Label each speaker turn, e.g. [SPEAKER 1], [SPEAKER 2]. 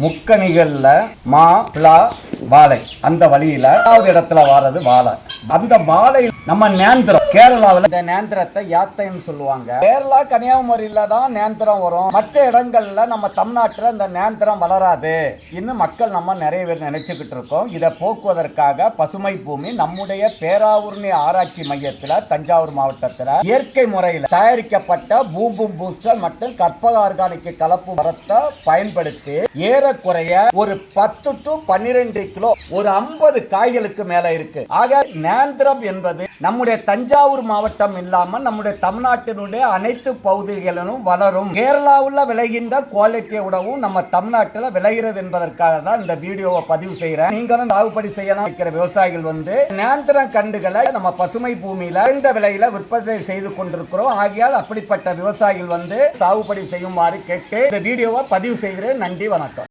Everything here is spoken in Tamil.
[SPEAKER 1] முக்கணிகள்ல மா பிளா வாழை அந்த வழியில 4வது இடத்துல வாரது வாழை. அந்த வாழை நம்ம நேந்திரம் கேரளாவில் இந்த நேந்திரத்தை யாத்தைன்னு சொல்லுவாங்க. கேரளா கன்னியாகுமரியில தான் நேந்திரம் வரும். மற்ற இடங்கள்ல நம்ம தமிழ்நாட்டில் இந்த நேந்திரம் வளராது. இன்னும் மக்கள் நம்ம நிறைய பேர் நினைச்சுக்கிட்டு இருக்கோம். இதை போக்குவதற்காக பசுமை பூமி நம்முடைய பேராவூர்ணி ஆராய்ச்சி மையத்தில் தஞ்சாவூர் மாவட்டத்தில் இயற்கை முறையில் தயாரிக்கப்பட்ட பூம்பும் பூஸ்டர் மற்றும் கற்பக ஆர்கானிக் கலப்பு மரத்தை பயன்படுத்தி ஏறக்குறைய ஒரு 10 to 12 கிலோ ஒரு 50 காய்களுக்கு மேல இருக்கு. ஆக நேந்திரம் என்பது நம்முடைய தஞ்சாவூர் மாவட்டம் இல்லாம நம்முடைய தமிழ்நாட்டினுடைய அனைத்து பகுதிகளிலும் வளரும். கேரளாவில் விளைகின்ற குவாலிட்டியை விடவும் நம்ம தமிழ்நாட்டில் விளைகிறது என்பதற்காக தான் இந்த வீடியோவை பதிவு செய்யறேன். நீங்களும் சாகுபடி செய்யலாம் இருக்கிற விவசாயிகள் நேந்திரம் கண்டுகளை நம்ம பசுமை பூமியில இந்த விலையில விற்பனை செய்து கொண்டிருக்கிறோம். ஆகையால் அப்படிப்பட்ட விவசாயிகள் சாகுபடி செய்யுமாறு கேட்டு இந்த வீடியோவை பதிவு செய்கிறேன். நன்றி, வணக்கம்.